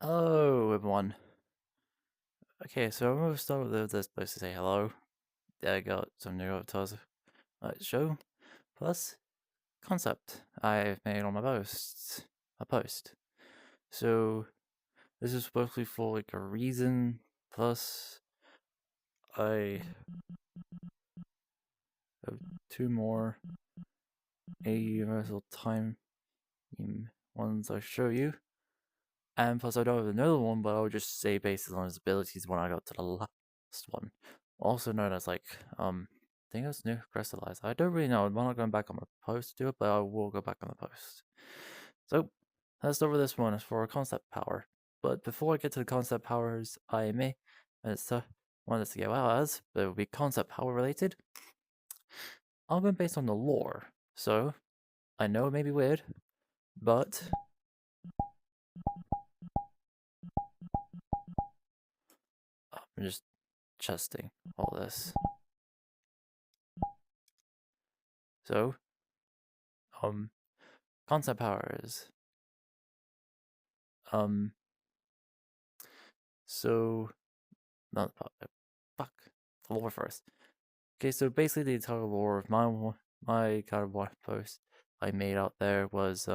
Hello, everyone. Okay, so I'm going to start with this place to say hello. I got some new avatars to show, plus concept I've made on my posts. A post. So this is supposed to be for like a reason. Plus, I have two more universal time ones I'll show you. And plus, I don't have another one, but I'll just say based on his abilities when I got to the last one. Also known as, like, I think it's new crystallize. I don't really know. I'm not going back on my post to do it, but I will go back on the post. So, let's start with this one. It's for a concept power. But before I get to the concept powers, I may want this to go out as, but it will be concept power related. I'm going based on the lore. So, I know it may be weird, but I'm just testing all this. So, concept powers. So, not fuck, the lore first. Okay, so basically the entire lore of my kind of one post I made out there was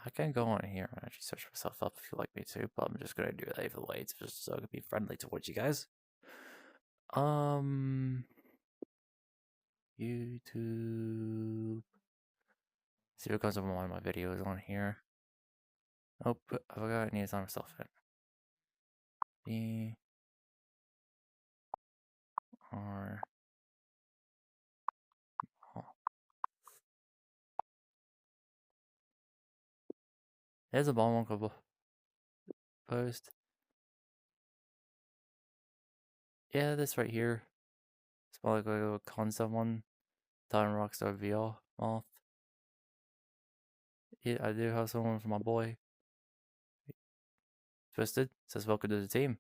I can go on here and actually search myself up if you like me to, but I'm just gonna do that either way, just so I can be friendly towards you guys. YouTube. See what comes up on one of my videos on here. Oh, I forgot I need to sign myself in. B-R. There's a bomb on couple post. Yeah, this right here. It's more like a little concept one. Titan Rockstar VR moth. Yeah, I do have someone for my boy. Twisted says welcome to the team.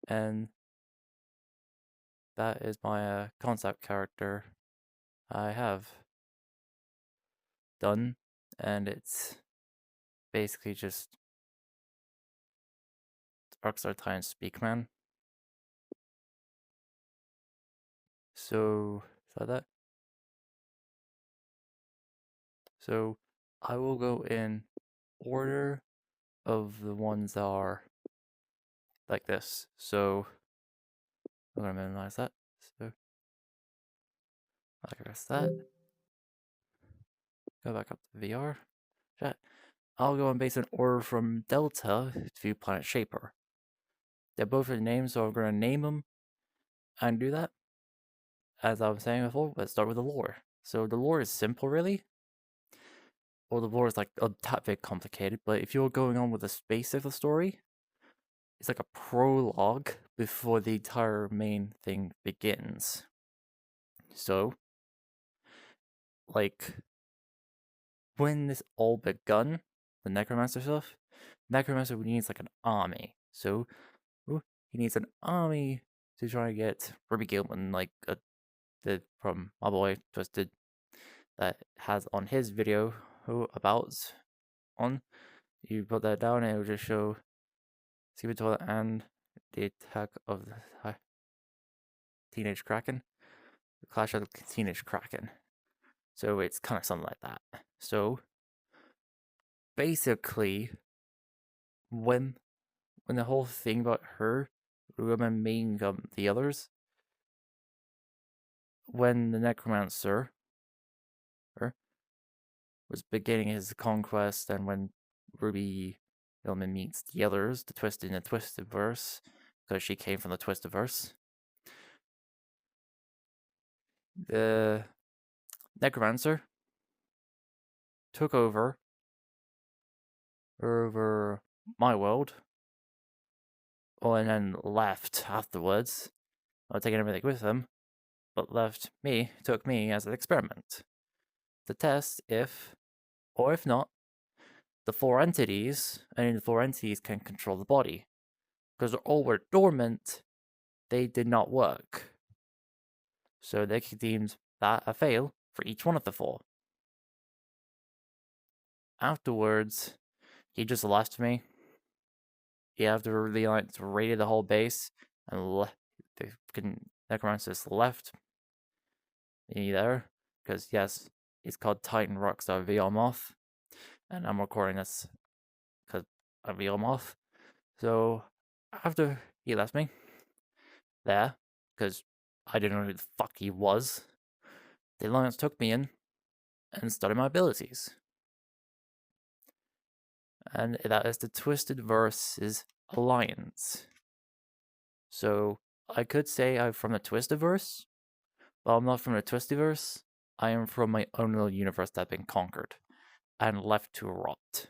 And that is my concept character I have done. And it's basically just Rockstar Titan Speakman. So, is that? So, I will go in order of the ones that are like this. So, I'm going to minimize that. So, I guess that. Go back up to VR. Chat. I'll go and base an order from Delta to Planet Shaper. They're both in names, so I'm going to name them and do that. As I was saying before, let's start with the lore. So the lore is simple, really. Well, the lore is like a tad bit complicated, but if you're going on with the space of the story, it's like a prologue before the entire main thing begins. So, like, when this all begun, the Necromancer stuff, Necromancer needs like an army. So, he needs an army to try to get Ruby Gilman, like from my boy Twisted, that has on his video about on. You put that down and it will just show Secret Toilet and the attack of the Teenage Kraken. The Clash of the Teenage Kraken. So it's kind of something like that. So basically, when the whole thing about her women being the others, when the Necromancer was beginning his conquest, and when Ruby Gilman meets the others, the Twisted in the Twistiverse, because she came from the Twistiverse, the Necromancer took over my world, and then left afterwards, not taking everything with him, but took me as an experiment to test if, or if not, the four entities can control the body. Because all were dormant, they did not work. So they deemed that a fail for each one of the four. afterwards, he just left me. He after the Alliance raided the whole base and the necromancers left me there because yes, it's called Titan Rockstar VR Moth, and I'm recording this because I'm VR Moth. So after he left me there, because I didn't know who the fuck he was, the Alliance took me in and studied my abilities. And that is the Twisted Verse's Alliance. So I could say I'm from the Twistiverse, but I'm not from the Twistiverse. I am from my own little universe that has been conquered and left to rot.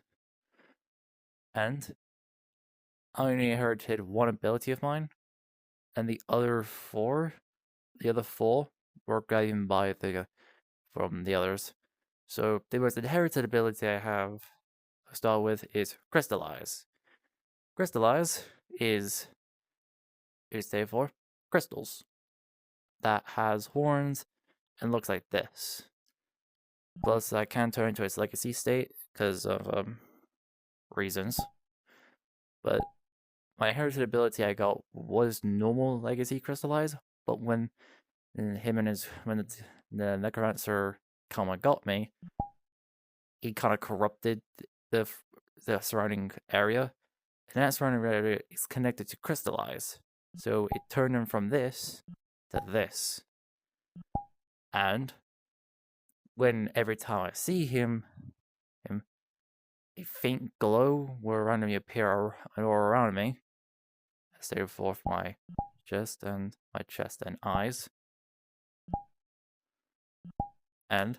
And I only inherited one ability of mine, and the other four were given by from the others. So the most inherited ability I have to start with is Crystallize. Crystallize is stand for crystals that has horns and looks like this. Plus, I can turn into its legacy state because of reasons. But my inherited ability I got was normal legacy crystallize, but when the necromancer kind of got me, he kind of corrupted the surrounding area, and that surrounding area is connected to crystallize. So it turned him from this to this. And when every time I see him, a faint glow will randomly appear around me, save for my chest and eyes. And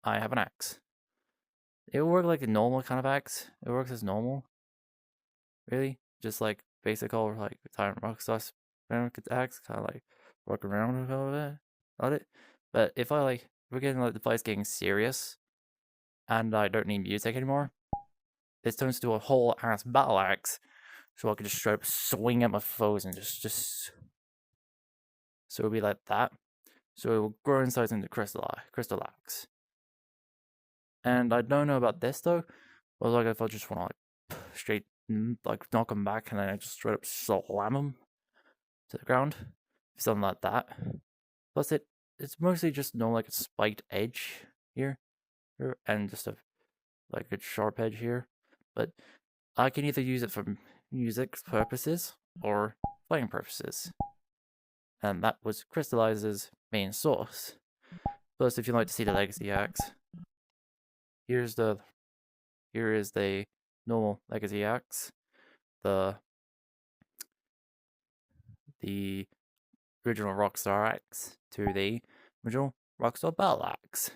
I have an axe. It will work like a normal kind of axe. It works as normal. Really? Just like basic old like Titan Rockstar axe, kind of like work around a little bit on it. But if we're getting like the fight's getting serious and I don't need music anymore, this turns into a whole ass battle axe. So I can just straight up swing at my foes and just so it'll be like that. So it will grow in size into crystal axe. And I don't know about this though. But like if I just want to like straight like knock them back and then I just straight up slam them to the ground, something like that. Plus it's mostly just like a spiked edge here, and just a sharp edge here. But I can either use it for music purposes or fighting purposes. And that was Crystallize's main source. Plus, if you'd like to see the legacy axe, here is the normal legacy axe, the original Rockstar axe to the original Rockstar Battle axe.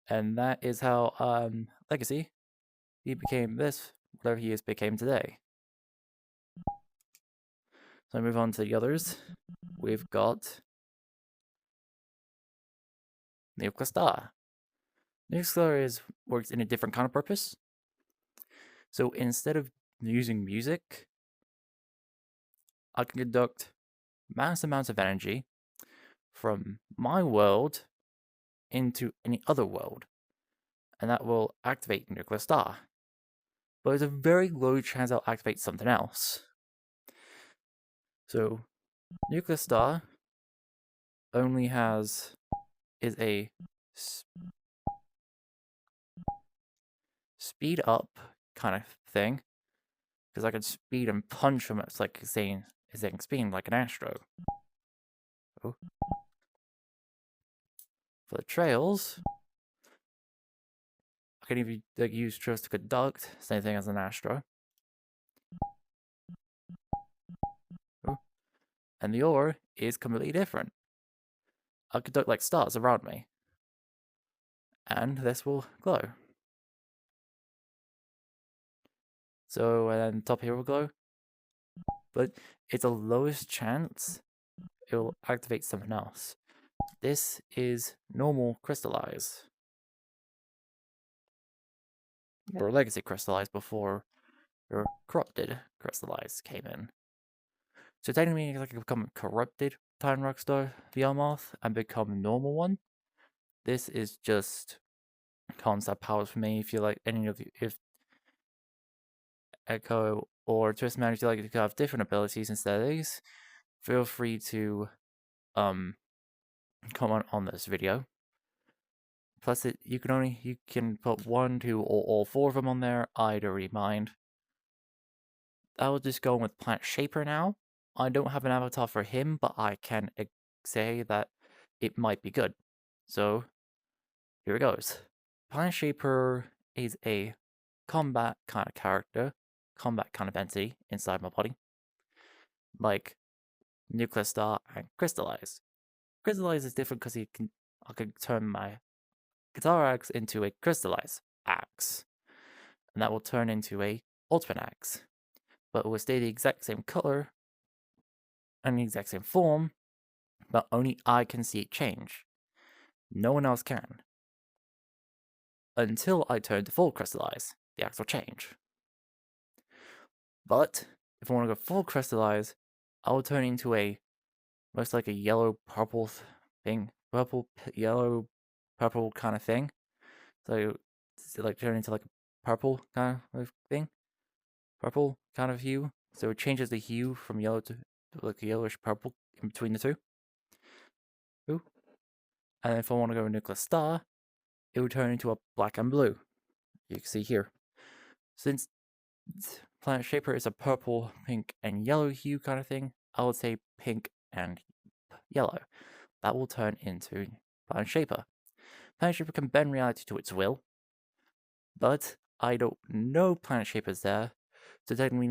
And that is how Legacy he became this, whatever he became today. So I move on to the others. We've got Nuclear Star. Nuclear works in a different kind of purpose. So instead of using music, I can conduct mass amounts of energy from my world into any other world, and that will activate Nuclear Star. But there's a very low chance I'll activate something else. So Nuclear Star only is a speed up kind of thing, because I can speed and punch him. It's like saying speed like an Astro. Oh. For the trails, I can even use trails to conduct, same thing as an Astro. Oh. And the ore is completely different. I'll conduct like stars around me, and this will glow. So, and then top here will glow. But it's the lowest chance it will activate something else. This is normal crystallize. Or legacy crystallize before your corrupted crystallize came in. So technically I can become corrupted Titan Rockstar VR Moth and become a normal one. This is just concept powers for me. If you like any of you, if Echo or Twist Man, if you like to have different abilities instead of these, feel free to comment on this video. Plus, you can put 1, 2, or all 4 of them on there. I don't really mind. I will just go with Planet Shaper now. I don't have an avatar for him, but I can say that it might be good. So, here it goes. Planet Shaper is a combat kind of character, combat kind of entity inside my body. Like Nuclear Star and Crystallize. Crystallize is different because I can turn my guitar axe into a crystallize axe. And that will turn into a ultimate axe. But it will stay the exact same color and the exact same form, but only I can see it change. No one else can. Until I turn to full crystallize, the axe will change. But if I want to go full crystallize, I will turn into a most like a yellow purple thing, yellow purple kind of thing. So like turn into like a purple kind of thing, purple kind of hue. So it changes the hue from yellow to like a yellowish purple in between the two. Ooh. And if I want to go a nuclear star, it would turn into a black and blue. You can see here. Since Planet Shaper is a purple, pink, and yellow hue kind of thing, I would say pink and yellow. That will turn into Planet Shaper. Planet Shaper can bend reality to its will, but I don't know Planet Shaper's there, so technically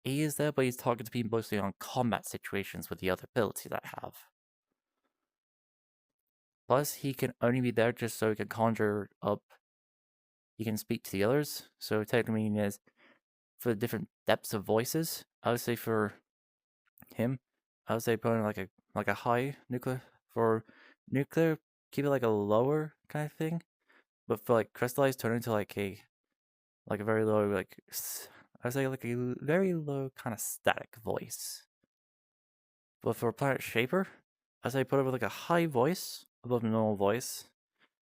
he is there, but he's targeted to be mostly on combat situations with the other abilities I have. Plus, he can only be there just so he can conjure up. He can speak to the others, so technically is for the different depths of voices. I would say for him, I would say put in like a high nuclear for nuclear, keep it like a lower kind of thing. But for like crystallized, turn into like a very low I would say like a very low kind of static voice. But for Planet Shaper, I say put it with like a high voice above the normal voice,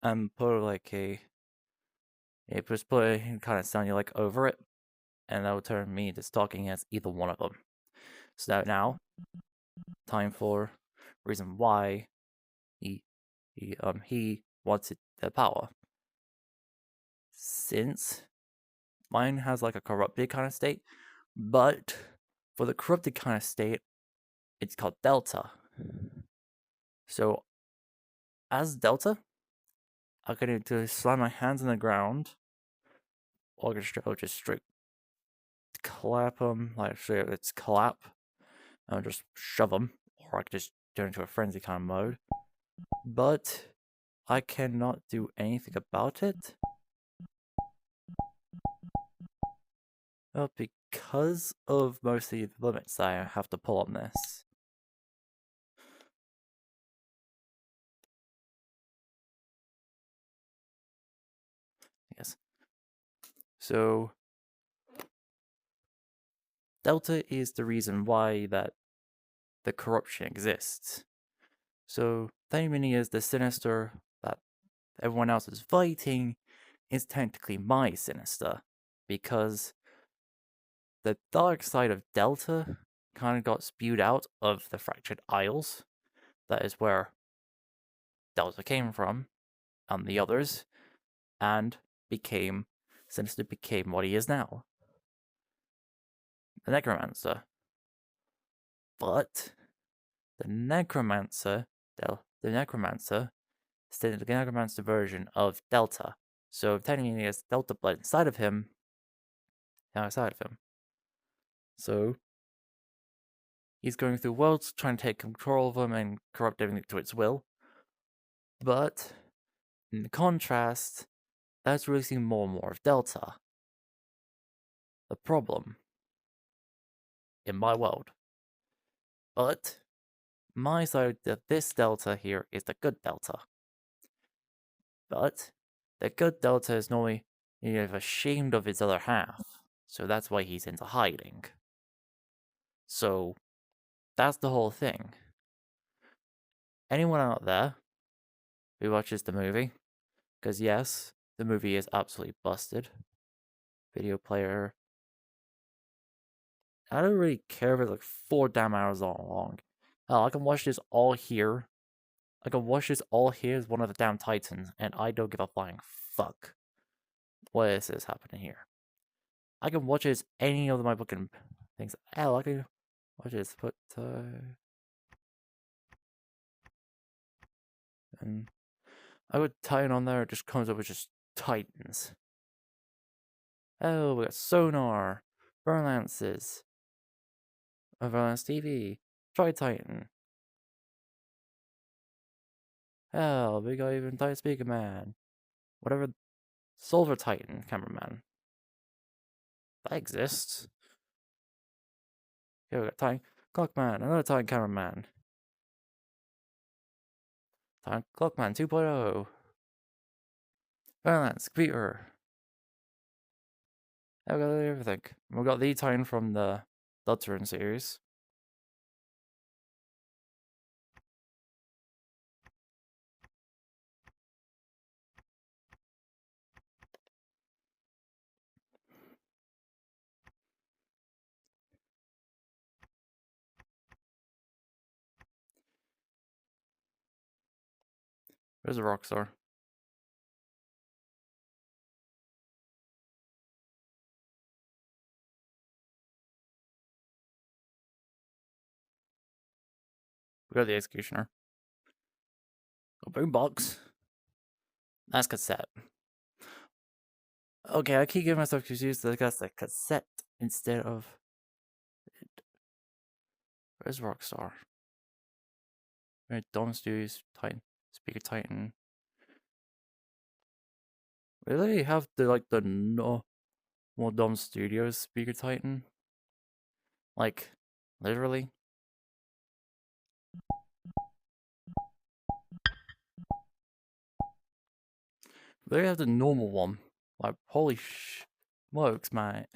and put like just put it kind of sound you like over it, and that will turn me to talking as either one of them. So now, time for reason why he wanted the power. Since mine has like a corrupted kind of state, but for the corrupted kind of state, it's called Delta. So as Delta, I'm going to slam my hands on the ground, or just straight clap them, like so it's clap, and just shove them, or I could just turn into a frenzy kind of mode. But I cannot do anything about it. Well, because of mostly the limits I have to pull on this. Yes. So Delta is the reason why that the corruption exists. So that many is the sinister that everyone else is fighting is technically my sinister, because the dark side of Delta kind of got spewed out of the Fractured Isles. That is where Delta came from, and the others, and Sinister became what he is now. The Necromancer. But the Necromancer is the Necromancer version of Delta. So technically he has Delta blood inside of him, outside of him. So he's going through worlds trying to take control of them and corrupt everything to its will. But in contrast, that's releasing more and more of Delta. The problem in my world. But my side of this Delta here is the good Delta. But the good Delta is normally ashamed of his other half, so that's why he's into hiding. So that's the whole thing. Anyone out there who watches the movie Because yes, the movie is absolutely busted. Video player. I don't really care if it's like 4 damn hours long. Hell, I can watch this all here. I can watch this all here as one of the damn Titans, and I don't give a flying fuck. What is this happening here? I can watch it as any of my fucking things. Hell, I can watch this. Put and I would Titan on there. It just comes up with just Titans. Oh, we got Sonar, Burn Lances, Lance TV, Try Titan. Hell, we got even Titan Speaker Man. Whatever. Silver Titan Cameraman. That exists. Here we got Titan Clockman, another Titan Cameraman. Titan Clockman 2.0. Lance Computer. I've got everything. We got the Titan from the Lutheran series. There's a Rockstar. We got the Executioner. A boombox. That's cassette. Okay, I keep getting myself confused. That's the cassette instead of. Where's Rockstar? Right, Dom Studios, Titan, Speaker Titan. Really have the no more Dom Studios Speaker Titan? Like, literally? They have the normal one. Like, holy smokes, mate.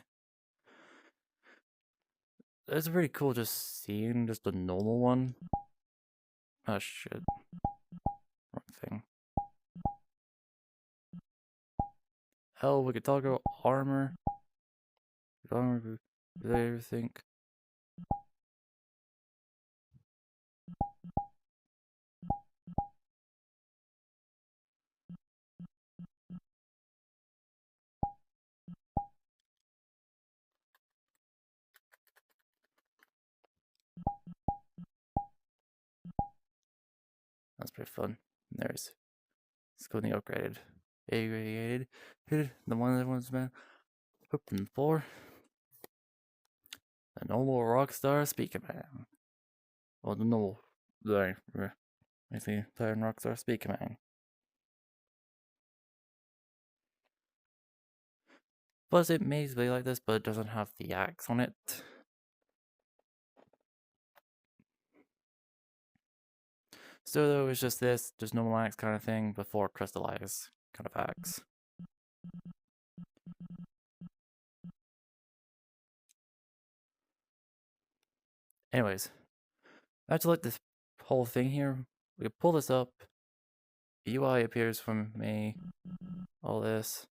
It's really cool just seeing just the normal one. Oh shit. Wrong thing. Hell, we could talk about armor. Armor, everything. That's pretty fun. There's Scooting upgraded. Aggregated. The one that everyone's been hoping for. The normal Rockstar Speaker Man. Well, the normal. I see Titan Rockstar Speaker Man. Plus, it may be like this, but it doesn't have the axe on it. So, though, it's just this, just normal axe kind of thing before crystallize kind of axe. Anyways, after like this whole thing here, we can pull this up. UI appears from me. All this.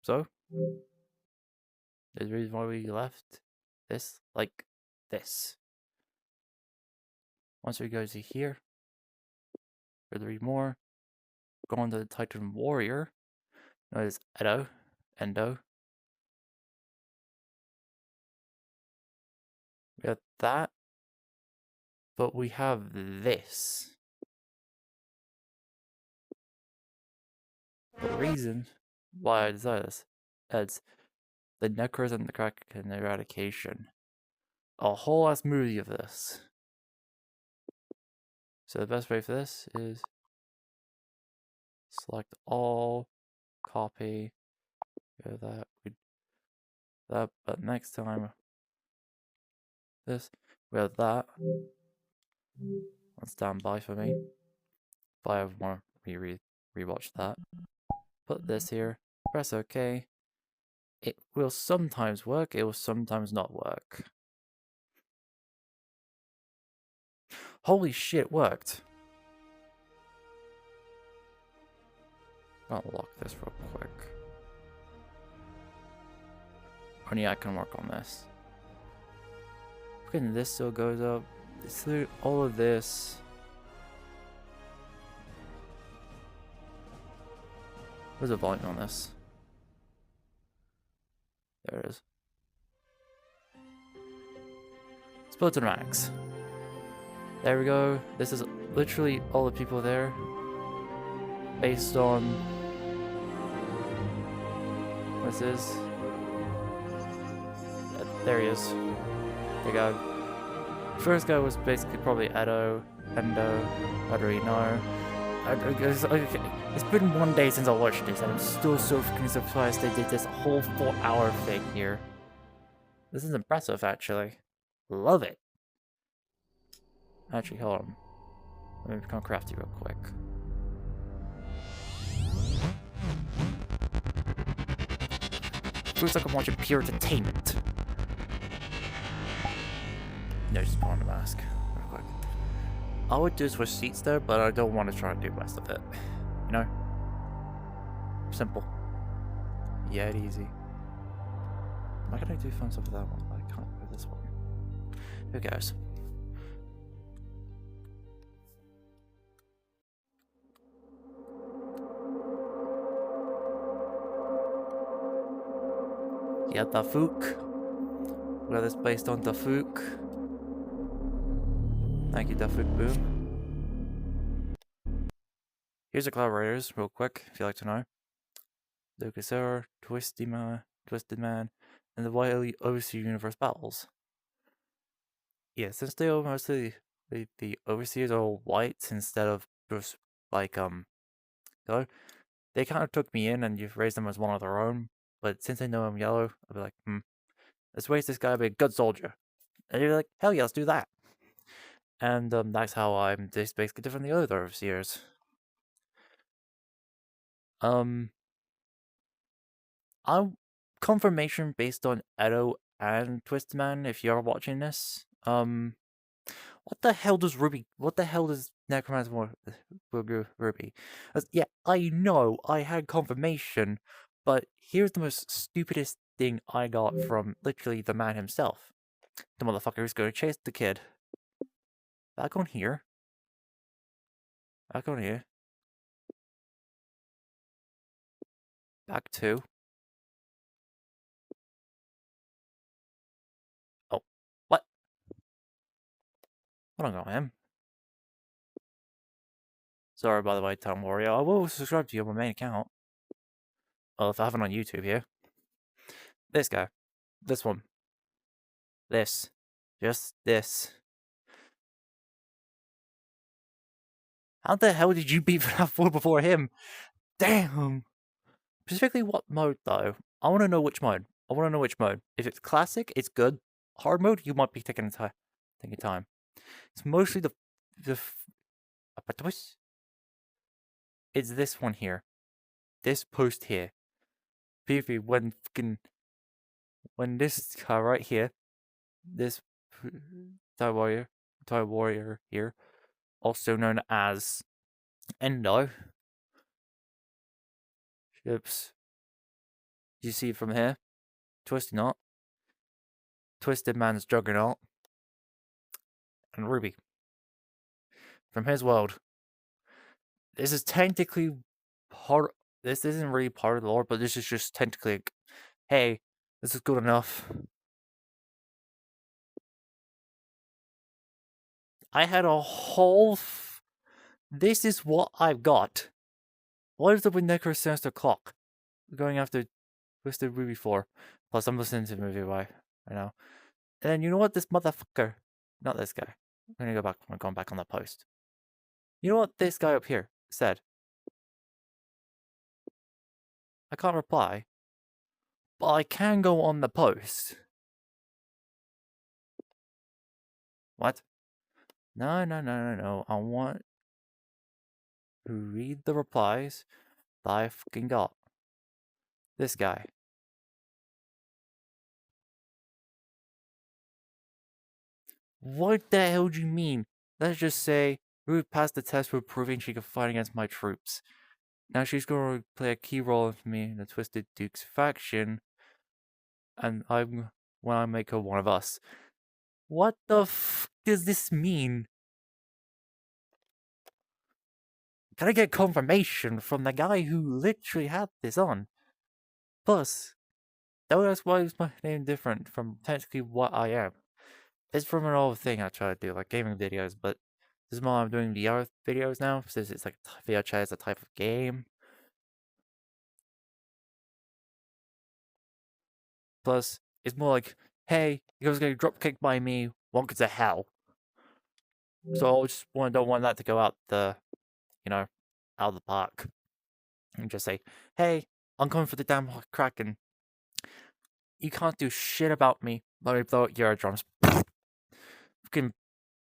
So, there's the reason why we left this like this. Once we go to here, further read more, go on to the TitanWarrior. Notice Endo. We have that, but we have this. The reason why I decided this is the Necros and the Kraken Eradication. A whole ass movie of this. So the best way for this is select all, copy, go that, but next time this, we have that. On standby for me. If I ever want to rewatch that. Put this here, press OK. It will sometimes work, it will sometimes not work. Holy shit, worked. I'll lock this real quick. Oh yeah, I can work on this. Fucking this still goes up. It's all of this. Where's the volume on this? There it is. Split to max. There we go. This is literally all the people there. Based on what this is. There he is. There you go. First guy was basically probably Edo, Endo, I don't really know. It's been 1 day since I watched this, and I'm still so fucking surprised they did this whole 4-hour thing here. This is impressive, actually. Love it. Actually, hold on. Let me become crafty real quick. Feels like I'm watching pure entertainment. No, just put on the mask real quick. I would do switch seats there, but I don't want to try and do most of it. You know? Simple. Yeah, easy. Why can I do fun stuff with that one? I can't with this one. Who cares? Yeah, Tafuk. We got this based on Tafuk. Thank you, Tafuk Boom. Here's the collaborators, real quick, if you'd like to know. Lucas Error, Twisted Man, and the Wily Overseer Universe Battles. Yeah, since they are mostly the Overseers are all whites instead of just like color, they kind of took me in and you've raised them as one of their own. But since they know I'm yellow, I'll be like, let's raise this guy to be a good soldier. And you're like, hell yeah, let's do that. And that's how I'm just basically different than the other Overseers. I'm confirmation based on Edo and Twisted Man, if you're watching this. What the hell does Necromancer Ruby? Yeah, I know I had confirmation, but here's the most stupidest thing I got from literally the man himself. The motherfucker who's going to chase the kid. Back on here. Back on here. Back to. Oh, what? I don't know him. Sorry, by the way, TitanWarrior. I will subscribe to you on my main account. Well, if I haven't on YouTube here. This guy. This one. This. Just this. How the hell did you beat that 4 before him? Damn! Specifically what mode, though? I want to know which mode. If it's classic, it's good. Hard mode, you might be taking time. It's mostly the it's this one here. This post here. PvP, when this guy right here, this TitanWarrior here, also known as Endo. Oops. You see it from here? Twisted Man's Juggernaut, and Ruby. From his world. This is technically part. This isn't really part of the lore, but this is just technically like, hey, this is good enough. I had a whole. This is what I've got. What is up with Necromancer Clock? Going after Twisted Ruby 4. Plus, I'm listening to the movie right now. And then you know what? This motherfucker. Not this guy. I'm gonna go back. I'm going back on that post. You know what this guy up here said? I can't reply. But I can go on the post. What? No. I want to read the replies that I fucking got. This guy. What the hell do you mean? Let's just say Ruth passed the test for proving she could fight against my troops. Now she's going to play a key role for me in the Twisted Dukes faction, and I'm when I make her one of us. What the f does this mean? Gotta get confirmation from the guy who literally had this on. Plus, that's why is my name different from technically what I am. It's from an old thing I try to do, like gaming videos, but this is more I'm doing VR videos now, since it's like VR chat is a type of game. Plus, it's more like, hey, you guys getting drop kicked by me, welcome to hell. So I just don't want that to go out the, out of the park. And just say, hey, I'm coming for the damn Kraken. You can't do shit about me. Let me blow out your drums. Fucking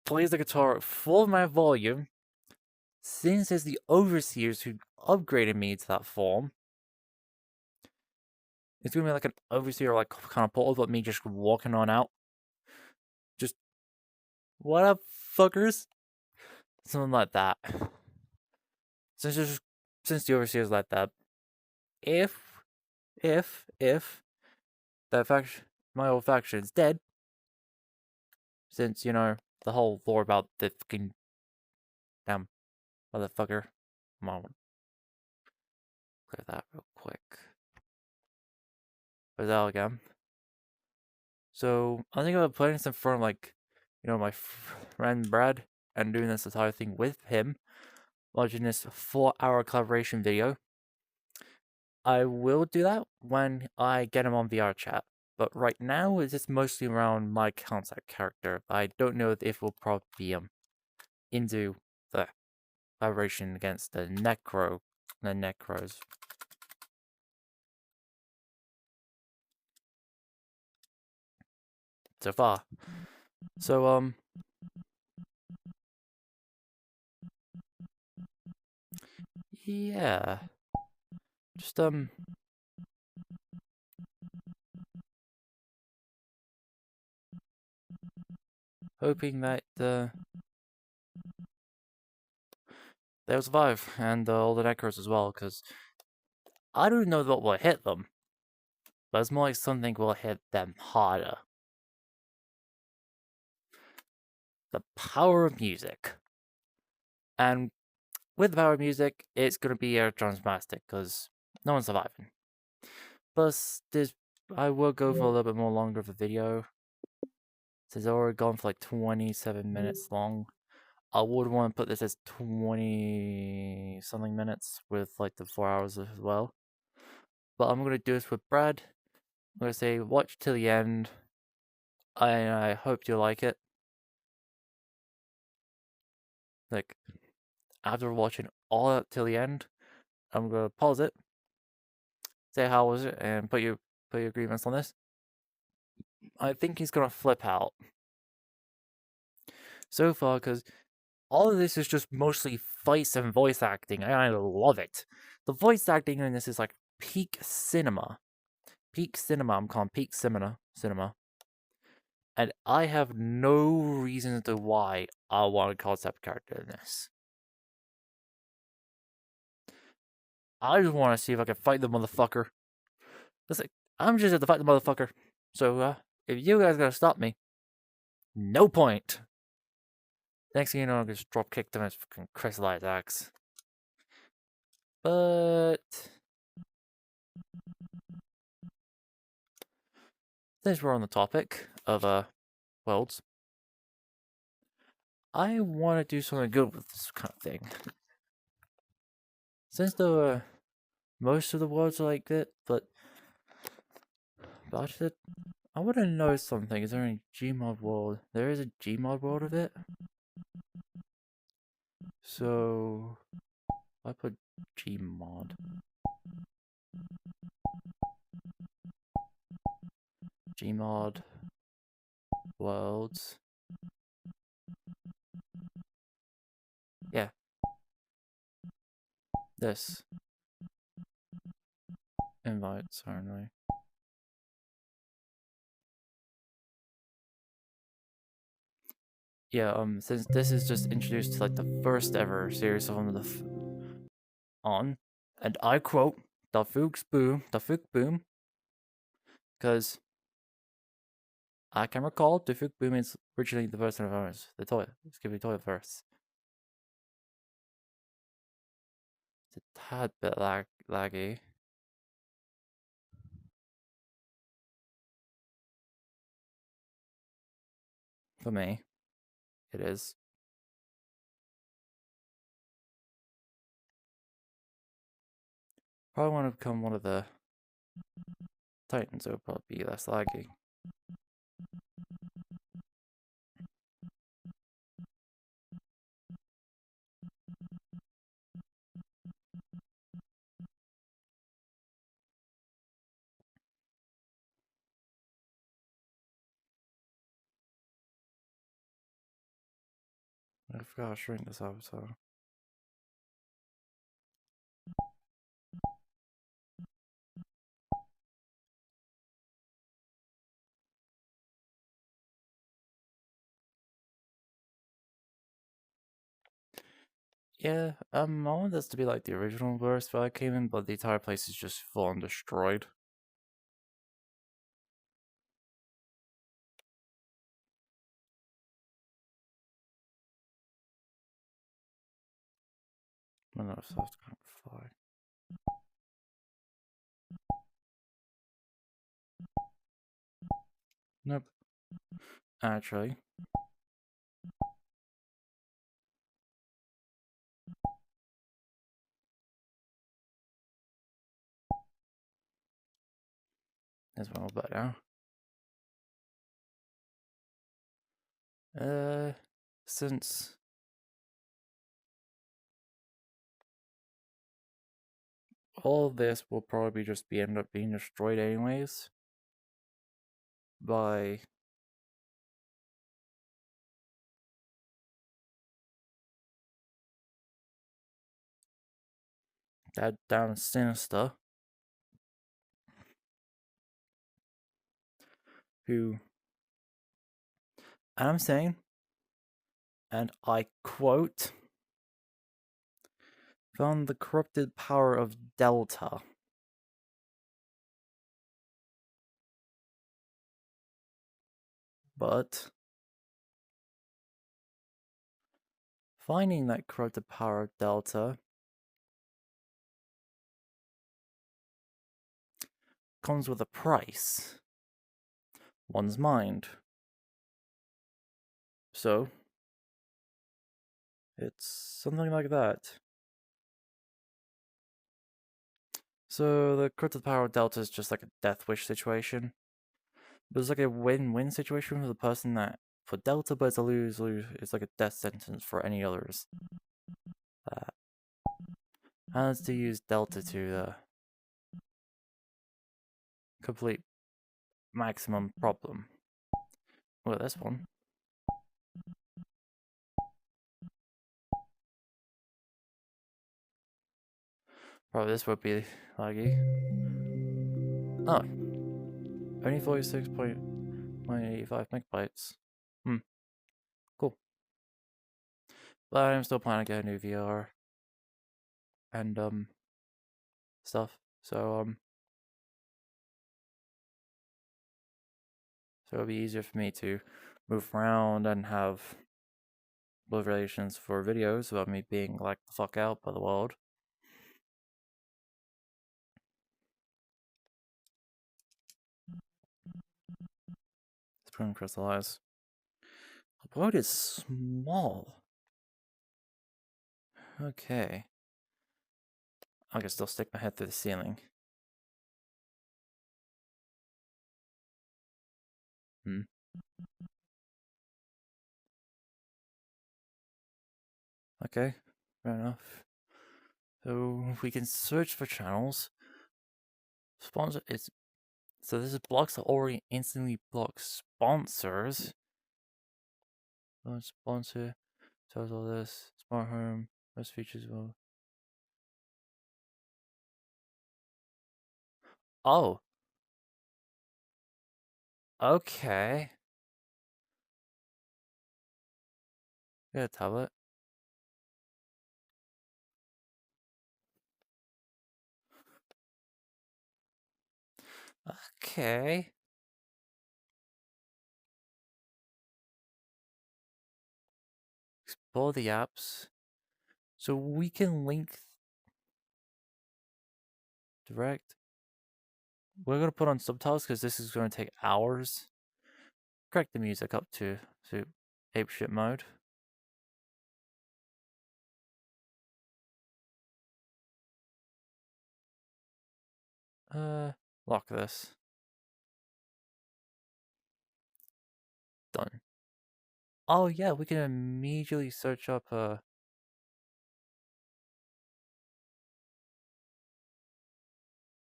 plays the guitar at full my volume. Since it's the overseers who upgraded me to that form, it's gonna be like an overseer, like kind of portal, but me just walking on out. Just, what up, fuckers? Something like that. Since the overseer's like that, if that faction, my old faction's dead, since the whole lore about the fucking damn motherfucker. Come on, clear that real quick. Where's that again? So I think about putting this in front of like, my friend Brad and doing this entire thing with him, watching this 4-hour collaboration video. I will do that when I get him on VR chat. But right now, it's just mostly around my concept character. I don't know if we'll probably be into the collaboration against the Necros. So far. So, yeah. Just, hoping that, they'll survive, and all the Necros as well, because I don't know what will hit them, but it's more like something will hit them harder. The power of music. And with the power of music, it's going to be aerotransmastic, because no one's surviving. Plus, I will go for a little bit more longer of a video. Since it's already gone for like 27 minutes long. I would want to put this as 20 something minutes with like the 4 hours as well. But I'm going to do this with Brad. I'm going to say watch till the end. I hope you like it. Like, after watching all that till the end, I'm going to pause it, say how was it, and put your agreements on this. I think he's going to flip out. So far, because all of this is just mostly fights and voice acting, and I love it. The voice acting in this is like peak cinema. Peak cinema, I'm calling peak cinema. And I have no reason as to why I want a concept character in this. I just want to see if I can fight the motherfucker. Listen, I'm just at to fight the motherfucker. So, if you guys gotta stop me, no point. Next thing you know, I just drop kicked him as fucking crystallized axe. But since we're on the topic of worlds, I want to do something good with this kind of thing. Since most of the worlds are like that, but I want to know something. Is there any Gmod world? There is a Gmod world of it. So I put Gmod. Gmod worlds. Yeah. This. Invites only. Yeah, since this is just introduced to like the first ever series of on And I quote, the Fuchs boom, because I can recall the Fuchs boom is originally the version of ours, the toilet. Let's give it toilet first. It's a tad bit laggy. For me, it is. Probably want to become one of the Titans, it would probably be less laggy. I forgot to shrink this avatar. Yeah, I want this to be like the original verse that I came in, but the entire place is just full on destroyed. I don't know if that's gonna fly. Nope. Actually. There's one more better. Since all of this will probably just end up being destroyed anyways by that damn Sinister, who, and I'm saying, and I quote, found the corrupted power of Delta. But finding that corrupted power of Delta comes with a price. One's mind. So, it's something like that. So, the corrupted power of Delta is just like a death wish situation. But it's like a win-win situation for the person that, for Delta, but it's a lose-lose. It's like a death sentence for any others. That has to use Delta to complete maximum problem. Well, this one. Probably this would be laggy. Oh. Only 46.85 megabytes. Cool. But I'm still planning to get a new VR and stuff. So it'll be easier for me to move around and have blood relations for videos without me being like the fuck out by the world. It's pretty crystallized. The boat is small. Okay. I can still stick my head through the ceiling. Okay, fair enough. So we can search for channels. Sponsor is so this is blocks that already instantly block sponsors. Sponsor tells all this. Smart home, most features will. Oh. Okay. Got a tablet. Okay. Explore the apps. So we can link direct. We're gonna put on subtitles because this is gonna take hours. Crack the music up to apeshit mode. Lock this. Done. Oh yeah, we can immediately search up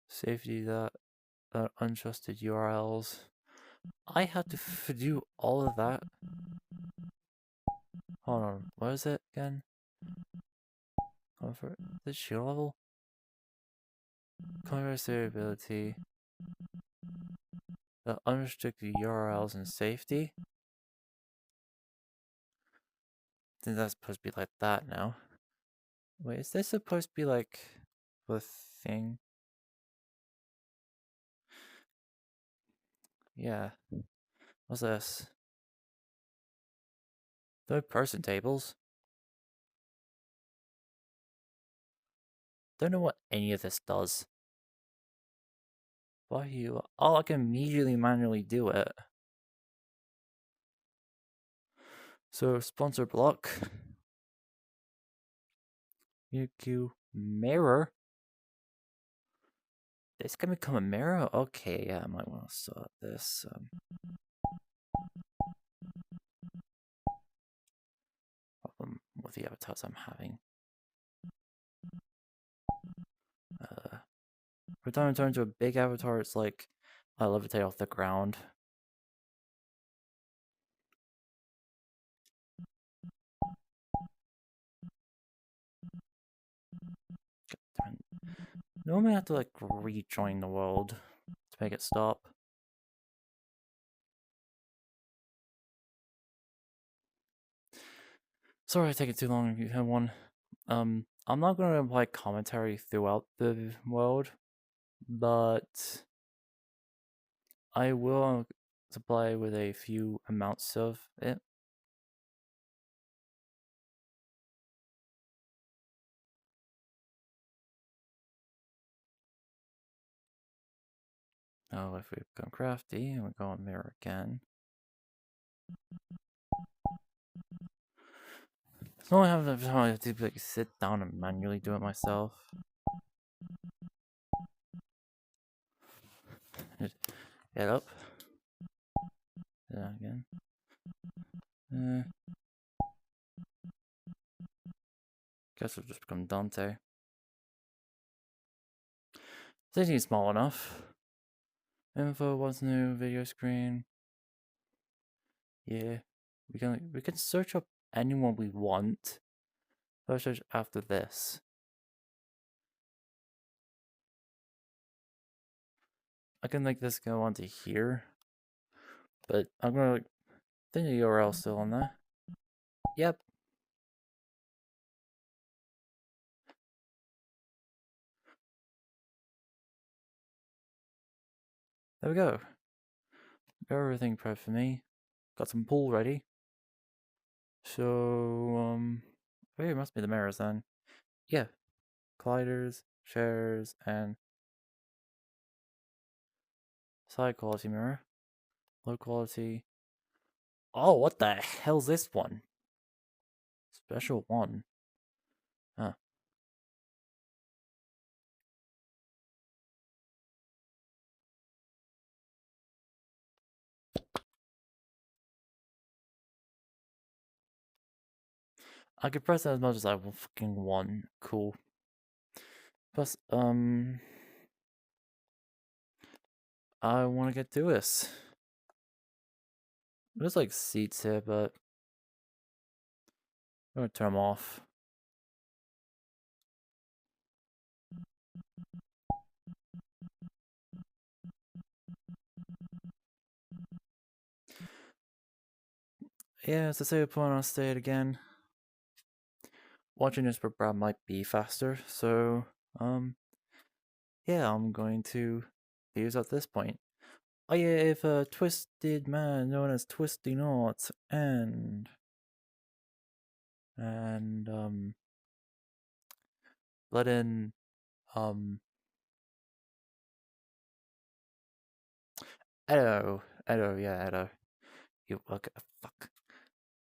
safety that untrusted URLs. I had to do all of that. Hold on, what is it again? Comfort. The shield level? Comfort stability. The unrestricted URLs and safety. I think that's supposed to be like that now. Wait, is this supposed to be like the thing? Yeah. What's this? Third person tables? Don't know what any of this does. Why you? Oh, I can immediately manually do it. So, sponsor block. UQ mirror. This can become a mirror? Okay, yeah, I might want to start this. Problem with the avatars I'm having. Every time I turn into a big avatar, it's like I levitate off the ground. Normally I have to like rejoin the world to make it stop. Sorry it's taking too long, everyone. I'm not gonna apply commentary throughout the world, but I will supply with a few amounts of it. Oh, if we become crafty and we go on mirror again. So I have to like sit down and manually do it myself. Get up. Do that again. Guess we'll just become Dante. City's small enough. Info, what's new, video screen. Yeah. We can search up anyone we want. I'll search after this. I can make this go onto here. But I'm gonna like think the URL's still on there. Yep. There we go. Everything prepped for me. Got some pool ready. So, it must be the mirrors then. Yeah. Colliders, shares, and side quality mirror. Low quality. Oh, what the hell's this one? Special one. Huh. I could press that as much as I fucking want. Cool. Plus, I want to get to this. There's like seats here, but I'm gonna turn them off. Yeah, as I say, upon I'll say it again. Watching this for Brad might be faster, so, yeah, I'm going to use at this point. I have a twisted man known as Twisty Knot, and let in Edo. You okay? Fuck.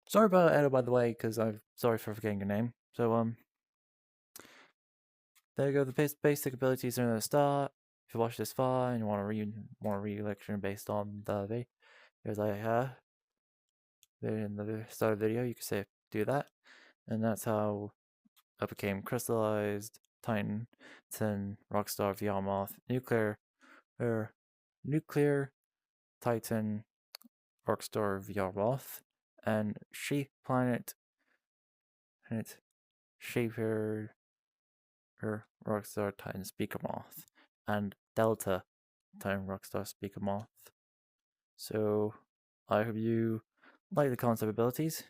Sorry about Edo, by the way, because I'm sorry for forgetting your name. So there you go. The basic abilities are in the start. If you watch this far and you want to re-election based on the videos I have in the start of the video, you can say do that, and that's how I became crystallized Titan, Rockstar, Yarmoth, nuclear Titan, Rockstar, Yarmoth, and Sheep Planet, and it's Shaper, Rockstar, Titan, Speaker Moth, and Delta, Titan, Rockstar, Speaker Moth. So I hope you like the concept abilities.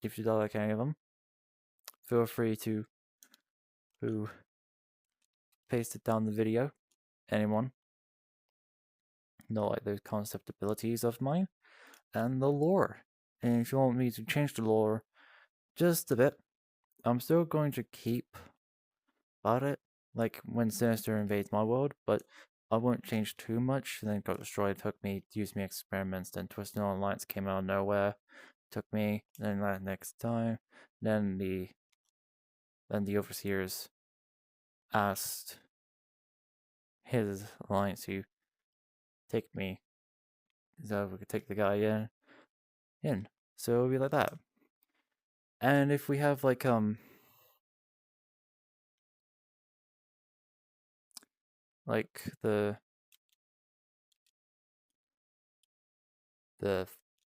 If you don't like any of them, feel free to paste it down the video. Anyone not like those concept abilities of mine and the lore. And if you want me to change the lore just a bit, I'm still going to keep about it, like when Sinister invades my world, but I won't change too much. Then got destroyed, took me, used me experiments, then Twisted Alliance came out of nowhere, took me, then that next time, then the Overseers asked his alliance to take me, so we could take the guy in. So it'll be like that. And if we have like the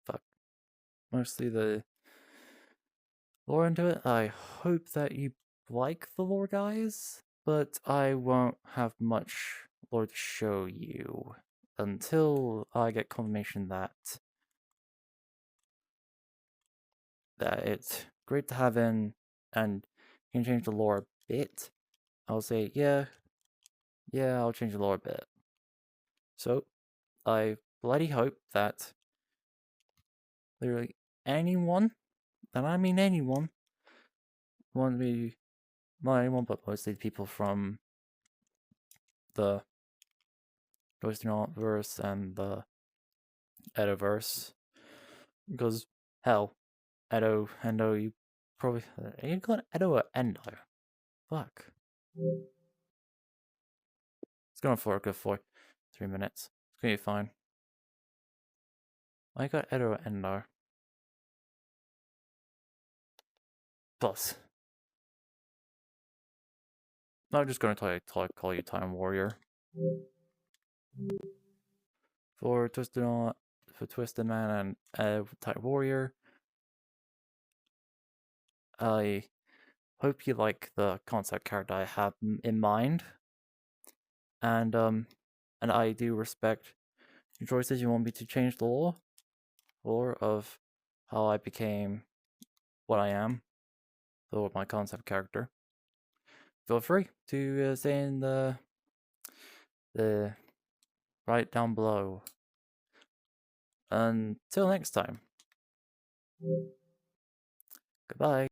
fuck, mostly the lore into it, I hope that you like the lore, guys, but I won't have much lore to show you until I get confirmation that it's great to have in and you can change the lore a bit. I'll say yeah, I'll change the lore a bit. So I bloody hope that literally anyone, and I mean anyone, want me, not anyone, but mostly people from the verse and the Edoverse, because hell, Endo, you probably are you calling Edo or Endo? Fuck, it's going for a good 3 minutes. It's gonna be fine. I got Edo or Endo. Plus, I'm just gonna call you TitanWarrior. For Twisted Man and TitanWarrior, I hope you like the concept character I have in mind, and I do respect your choices. You want me to change the lore of how I became what I am, or my concept character. Feel free to say in the right down below. Until next time, goodbye.